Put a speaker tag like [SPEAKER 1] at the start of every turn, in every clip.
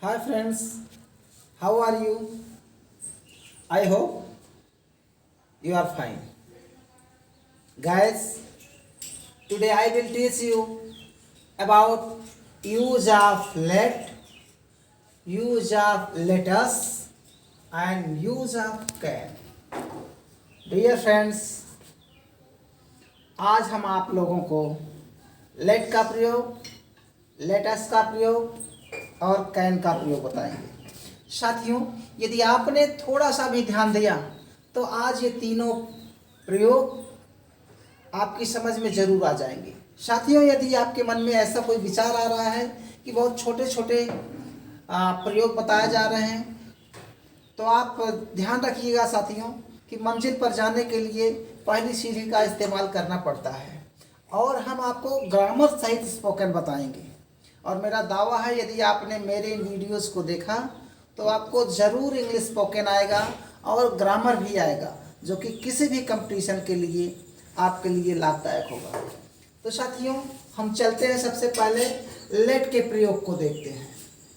[SPEAKER 1] Hi friends, how are you? I hope you are fine. Guys, today I will teach you about use of use of letters and use of can. Dear friends, आज हम आप लोगों को late का प्रयोग, latus का प्रयोग और कैन का प्रयोग बताएंगे। साथियों, यदि आपने थोड़ा सा भी ध्यान दिया तो आज ये तीनों प्रयोग आपकी समझ में जरूर आ जाएंगे। साथियों, यदि आपके मन में ऐसा कोई विचार आ रहा है कि बहुत छोटे छोटे प्रयोग बताए जा रहे हैं, तो आप ध्यान रखिएगा साथियों कि मंजिल पर जाने के लिए पहली सीढ़ी का इस्तेमाल करना पड़ता है और हम आपको ग्रामर सहित स्पोकन बताएंगे। और मेरा दावा है यदि आपने मेरे इन वीडियोस को देखा तो आपको ज़रूर इंग्लिश स्पोकन आएगा और ग्रामर भी आएगा, जो कि किसी भी कंपटीशन के लिए आपके लिए लाभदायक होगा। तो साथियों, हम चलते हैं, सबसे पहले लेट के प्रयोग को देखते हैं।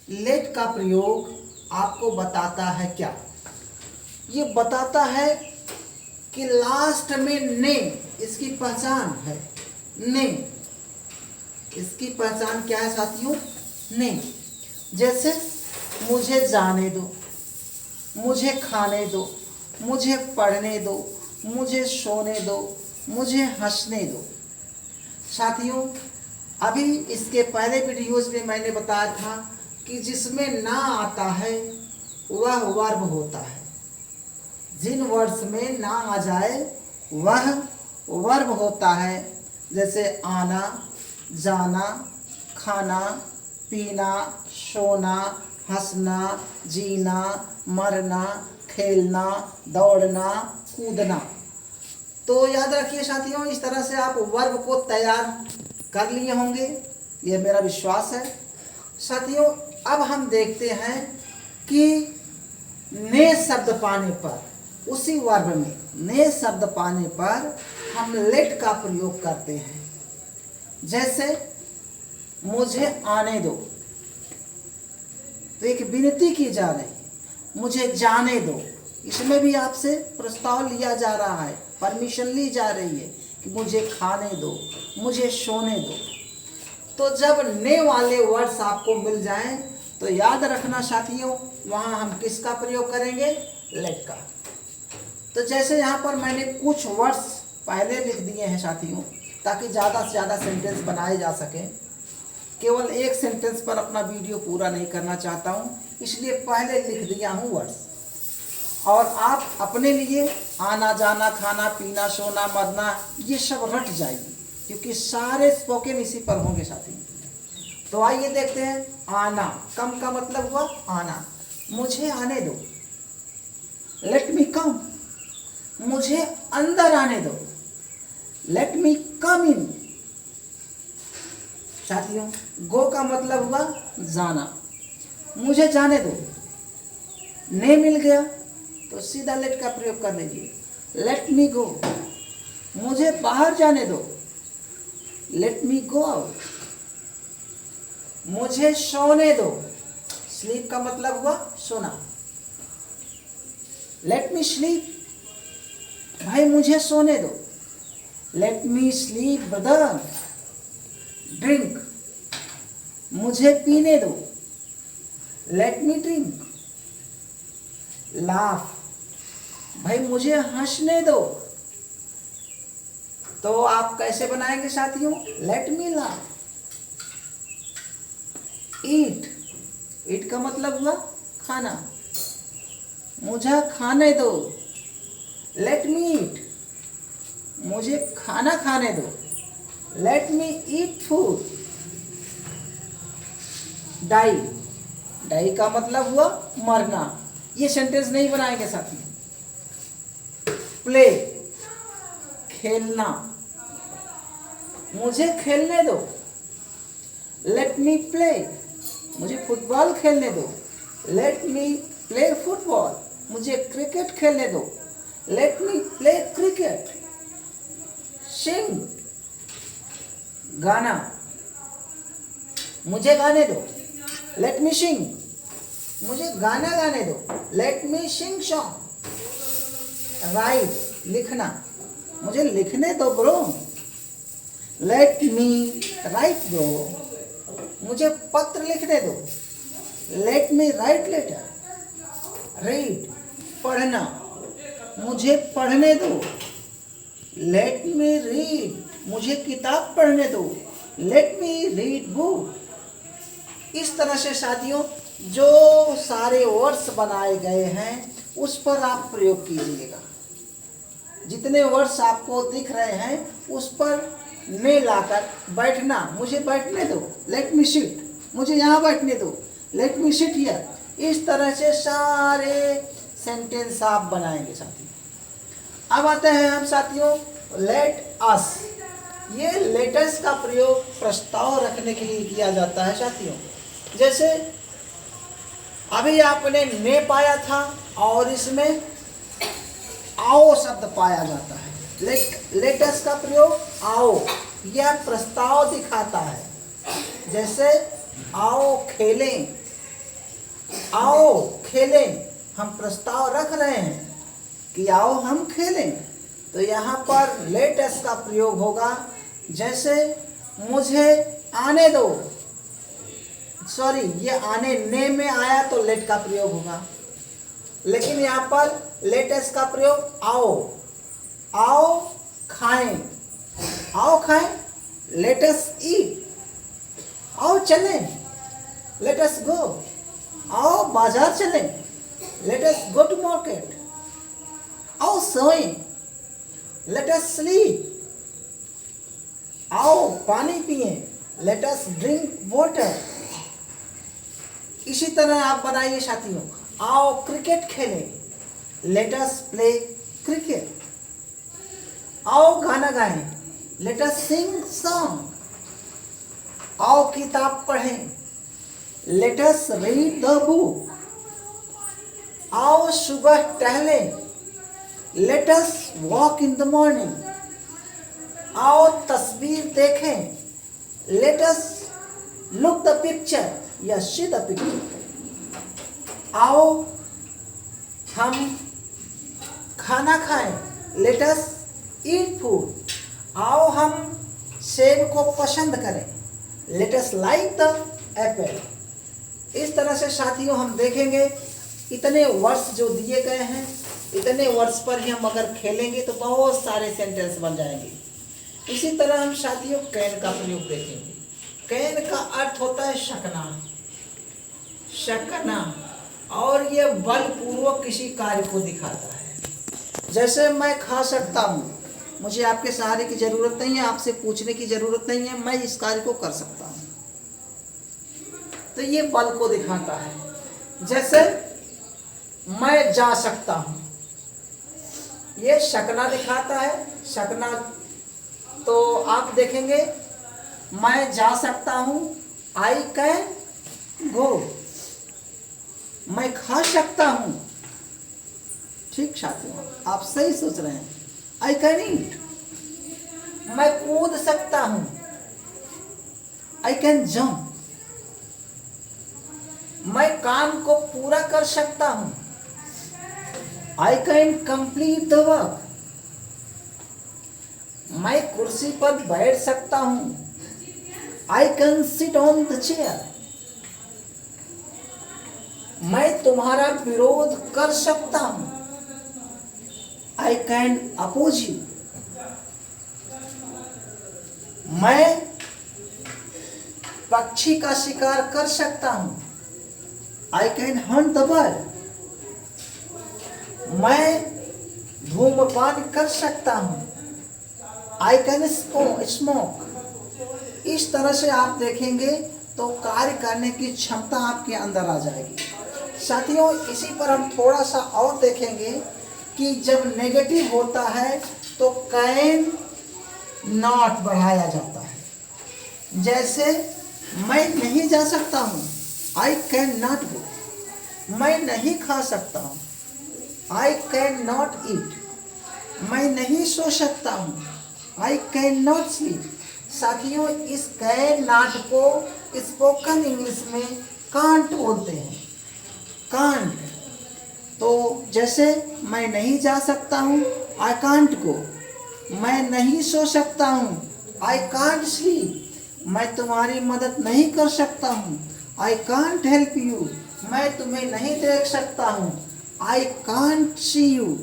[SPEAKER 1] लेट का प्रयोग आपको बताता है क्या? ये बताता है कि लास्ट में ने, इसकी पहचान है ने। इसकी पहचान क्या है साथियों? ने। जैसे मुझे जाने दो, मुझे खाने दो, मुझे पढ़ने दो, मुझे सोने दो, मुझे हंसने दो। साथियों, अभी इसके पहले वीडियोस में मैंने बताया था कि जिसमें ना आता है वह वर्ब होता है। जिन वर्ड्स में ना आ जाए वह वर्ब होता है। जैसे आना, जाना, खाना, पीना, सोना, हंसना, जीना, मरना, खेलना, दौड़ना, कूदना। तो याद रखिए साथियों, इस तरह से आप वर्ब को तैयार कर लिए होंगे, ये मेरा विश्वास है। साथियों, अब हम देखते हैं कि ने शब्द पाने पर, उसी वर्ब में ने शब्द पाने पर हम लेट का प्रयोग करते हैं। जैसे मुझे आने दो, तो एक विनती की जा रही है, मुझे जाने दो। इसमें भी आपसे प्रस्ताव लिया जा रहा है, परमिशन ली जा रही है कि मुझे खाने दो, मुझे सोने दो। तो जब ने वाले वर्ड्स आपको मिल जाएं तो याद रखना साथियों, वहां हम किसका प्रयोग करेंगे? लेट का। तो जैसे यहाँ पर मैंने कुछ वर्ड्स पहले लिख दिए हैं साथियों, ताकि ज़्यादा से ज़्यादा सेंटेंस बनाए जा सकें। केवल एक सेंटेंस पर अपना वीडियो पूरा नहीं करना चाहता हूँ, इसलिए पहले लिख दिया हूँ वर्ड्स। और आप अपने लिए आना, जाना, खाना, पीना, सोना, मरना, ये सब रट जाएगी, क्योंकि सारे स्पोकन इसी पर होंगे साथियों। तो आइए देखते हैं। आना, कम का मतलब हुआ आना। मुझे आने दो, लेट मी कम। मुझे अंदर आने दो, लेट मी कम इन। साथियों, गो का मतलब हुआ जाना। मुझे जाने दो, ने मिल गया तो सीधा लेट का प्रयोग कर लीजिए, लेट मी गो। मुझे बाहर जाने दो, लेट मी गो आउट। मुझे सोने दो, स्लीप का मतलब हुआ सोना, लेट मी स्लीप। भाई मुझे सोने दो, let me sleep brother. Drink, मुझे पीने दो, लेट मी ड्रिंक। लाफ, भाई मुझे हंसने दो। तो आप कैसे बनाएंगे साथियों? Let me laugh. ईट, ईट का मतलब हुआ खाना। मुझे खाने दो, लेट मी ईट। मुझे खाना खाने दो, let me eat food. Die, die का मतलब हुआ मरना। ये सेंटेंस नहीं बनाएंगे साथियों। प्ले, खेलना। मुझे खेलने दो, लेट मी प्ले। मुझे फुटबॉल खेलने दो, लेट मी प्ले फुटबॉल। मुझे क्रिकेट खेलने दो, लेट मी प्ले क्रिकेट। सिंग, गाना। मुझे गाने दो, लेट मी सिंग। मुझे गाना गाने दो, let me sing song. Write, लिखना, मुझे लिखने दो bro, let me write bro. मुझे पत्र लिखने दो, let me write letter. Read, पढ़ना, मुझे पढ़ने दो, लेट मी रीड। मुझे किताब पढ़ने दो, लेट मी रीड बुक। इस तरह से साथियों जो सारे वर्ड्स बनाए गए हैं उस पर आप प्रयोग कीजिएगा। जितने वर्ड्स आपको दिख रहे हैं उस पर ने लाकर बैठना, मुझे बैठने दो, लेट मी सिट। मुझे यहाँ बैठने दो, लेट मी सिट हियर। इस तरह से सारे सेंटेंस आप बनाएंगे साथियों। अब आते हैं हम साथियों लेट अस। ये लेटस का प्रयोग प्रस्ताव रखने के लिए किया जाता है साथियों। जैसे अभी आपने ने पाया था और इसमें आओ शब्द पाया जाता है। लेटस का प्रयोग आओ, यह प्रस्ताव दिखाता है। जैसे आओ खेलें, आओ खेलें, हम प्रस्ताव रख रहे हैं कि आओ हम खेलें, तो यहाँ पर लेटस का प्रयोग होगा। जैसे मुझे आने दो, सॉरी ये आने ने में आया तो लेट का प्रयोग होगा, लेकिन यहाँ पर लेटस का प्रयोग आओ। आओ खाएं, आओ खाएं, लेटस ईट। आओ चलें, लेटस गो। आओ बाजार चलें, लेटस गो टू मार्केट। आओ सोएं, लेटस स्लीप। आओ पानी पिएं, लेटस ड्रिंक वाटर। इसी तरह आप बनाइए साथियों, आओ क्रिकेट खेलें, लेटस प्ले क्रिकेट। आओ गाना गाएं, लेटस सिंग सॉन्ग। आओ किताब पढ़ें, लेटस रीड द बुक। आओ सुबह टहलें, let's walk in the morning. आओ तस्वीर देखें, लेटस लुक द पिक्चर या सी द पिक्चर। आओ हम खाना खाएं, लेटस ईट फूड। आओ हम सेब को पसंद करें, लेटस लाइक द एप्पल। इस तरह से साथियों हम देखेंगे इतने वर्ड्स जो दिए गए हैं, इतने वर्ड्स पर ही हम अगर खेलेंगे तो बहुत सारे सेंटेंस बन जाएंगे। इसी तरह हम साथियों कैन का प्रयोग देखेंगे। कैन का अर्थ होता है शकना, शकना, और ये बलपूर्वक किसी कार्य को दिखाता है। जैसे मैं खा सकता हूँ, मुझे आपके सहारे की जरूरत नहीं है, आपसे पूछने की जरूरत नहीं है, मैं इस कार्य को कर सकता हूँ, तो ये बल को दिखाता है। जैसे मैं जा सकता हूँ, ये शकना दिखाता है। शकना तो आप देखेंगे मैं जा सकता हूँ, आई कैन गो। मैं खा सकता हूँ, ठीक साथियों आप सही सोच रहे हैं, आई कैन ईट। मैं कूद सकता हूँ, आई कैन जंप। मैं काम को पूरा कर सकता हूँ, I can complete the work. मैं कुर्सी पर बैठ सकता हूँ, I can sit on the chair. मैं तुम्हारा विरोध कर सकता हूँ, आई कैन अपोज यू। मैं पक्षी का शिकार कर सकता हूँ, I can Hunt the bird. मैं धूम्रपान कर सकता हूँ, आई कैन स्मोक। इस तरह से आप देखेंगे तो कार्य करने की क्षमता आपके अंदर आ जाएगी। साथियों इसी पर हम थोड़ा सा और देखेंगे कि जब नेगेटिव होता है तो कैन नॉट बढ़ाया जाता है। जैसे मैं नहीं जा सकता हूँ, आई कैन नॉट गो। मैं नहीं खा सकता हूँ, आई कैन नॉट ईट। मैं नहीं सो सकता हूँ, आई कैन नॉट स्लीप। साथियों इस कैन नॉट को स्पोकन इंग्लिश में कांट बोलते हैं। कांट। तो जैसे मैं नहीं जा सकता हूँ, आई कांट गो। मैं नहीं सो सकता हूँ, आई कांट स्लीप। मैं तुम्हारी मदद नहीं कर सकता हूँ, आई कांट हेल्प यू। मैं तुम्हें नहीं देख सकता हूँ, आई कांट सी यू।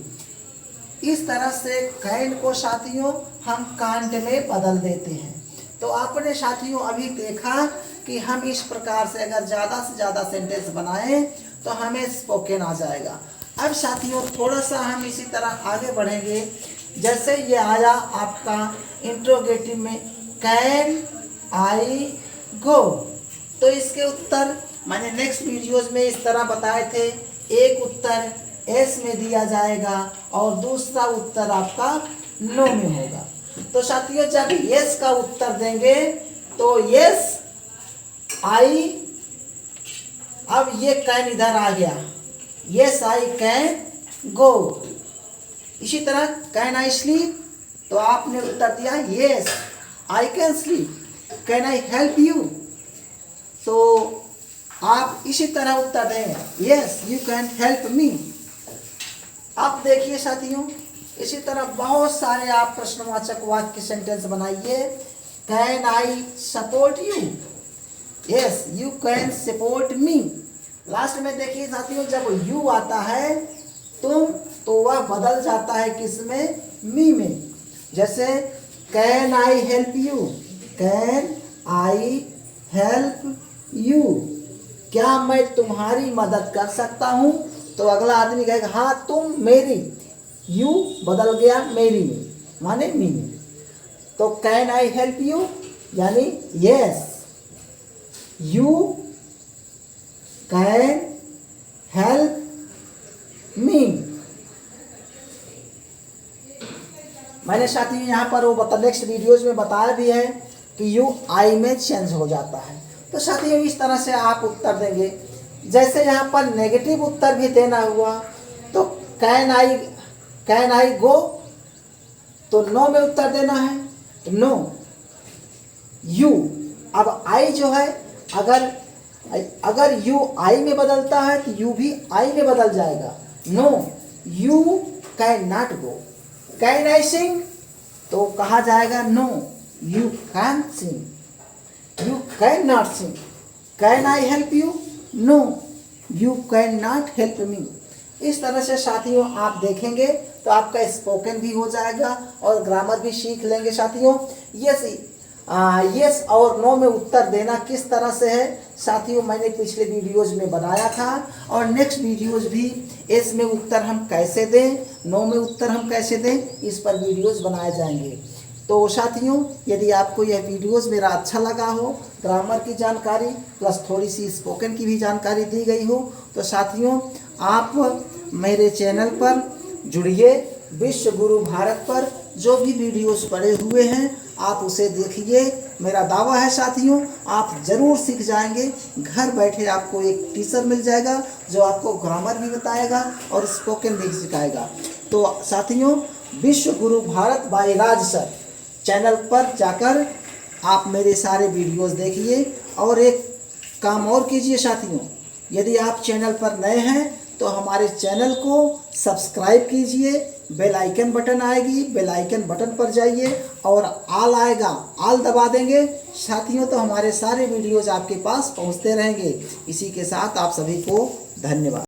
[SPEAKER 1] इस तरह से कैन को साथियों हम कांट में बदल देते हैं। तो आपने साथियों अभी देखा कि हम इस प्रकार से अगर ज़्यादा से ज़्यादा सेंटेंस बनाएं तो हमें स्पोकन आ जाएगा। अब साथियों थोड़ा सा हम इसी तरह आगे बढ़ेंगे। जैसे ये आया आपका इंट्रोगेटिव में कैन आई गो, तो इसके उत्तर मैंने नेक्स्ट वीडियोज में इस तरह बताए थे। एक उत्तर एस में दिया जाएगा और दूसरा उत्तर आपका नो में होगा। तो साथियों जब यस का उत्तर देंगे तो यस आई, अब ये कैन इधर आ गया, यस आई कैन गो। इसी तरह कैन आई स्लीप, तो आपने उत्तर दिया yes I can sleep. Can I help you, तो आप इसी तरह उत्तर दें yes you can help me. अब देखिए साथियों इसी तरह बहुत सारे आप प्रश्नवाचक वाक्य सेंटेंस बनाइए। Can I support you, yes you can support me. Last में देखिए साथियों जब यू आता है तुम, तो वह बदल जाता है किसमें, मी में। जैसे can I help you, can I help you, क्या मैं तुम्हारी मदद कर सकता हूँ। तो अगला आदमी कहेगा हाँ तुम मेरी, यू बदल गया मेरी में, माने मी में। तो कैन आई हेल्प यू यानी yes you can help me. मैंने साथियों यहाँ पर वो नेक्स्ट वीडियोज में बताया भी है कि यू आई में चेंज हो जाता है। तो साथियों इस तरह से आप उत्तर देंगे। जैसे यहाँ पर नेगेटिव उत्तर भी देना हुआ तो कैन आई गो, तो नो में उत्तर देना है, नो। यू, अब आई जो है अगर यू आई में बदलता है तो यू भी आई में बदल जाएगा। No you can not go. Can I sing, तो कहा जाएगा no you can sing, you can not sing. Can I help you, no you can not help me. इस तरह से साथियों आप देखेंगे तो आपका स्पोकन भी हो जाएगा और ग्रामर भी सीख लेंगे साथियों। यस और नो में उत्तर देना किस तरह से है साथियों मैंने पिछले वीडियोज में बनाया था, और नेक्स्ट वीडियोज भी एस में उत्तर हम कैसे दें, नो में उत्तर हम कैसे दें, इस पर वीडियोज बनाए जाएंगे। तो साथियों यदि आपको यह वीडियोस मेरा अच्छा लगा हो, ग्रामर की जानकारी प्लस थोड़ी सी स्पोकन की भी जानकारी दी गई हो, तो साथियों आप मेरे चैनल पर जुड़िए। विश्व गुरु भारत पर जो भी वीडियोस पड़े हुए हैं आप उसे देखिए। मेरा दावा है साथियों आप ज़रूर सीख जाएंगे। घर बैठे आपको एक टीचर मिल जाएगा जो आपको ग्रामर भी बताएगा और स्पोकन भी सिखाएगा। तो साथियों विश्व गुरु भारत बाय राज सर चैनल पर जाकर आप मेरे सारे वीडियोस देखिए। और एक काम और कीजिए साथियों, यदि आप चैनल पर नए हैं तो हमारे चैनल को सब्सक्राइब कीजिए। बेल आइकन बटन आएगी, बेल आइकन बटन पर जाइए और आल आएगा, आल दबा देंगे साथियों, तो हमारे सारे वीडियोस आपके पास पहुंचते रहेंगे। इसी के साथ आप सभी को धन्यवाद।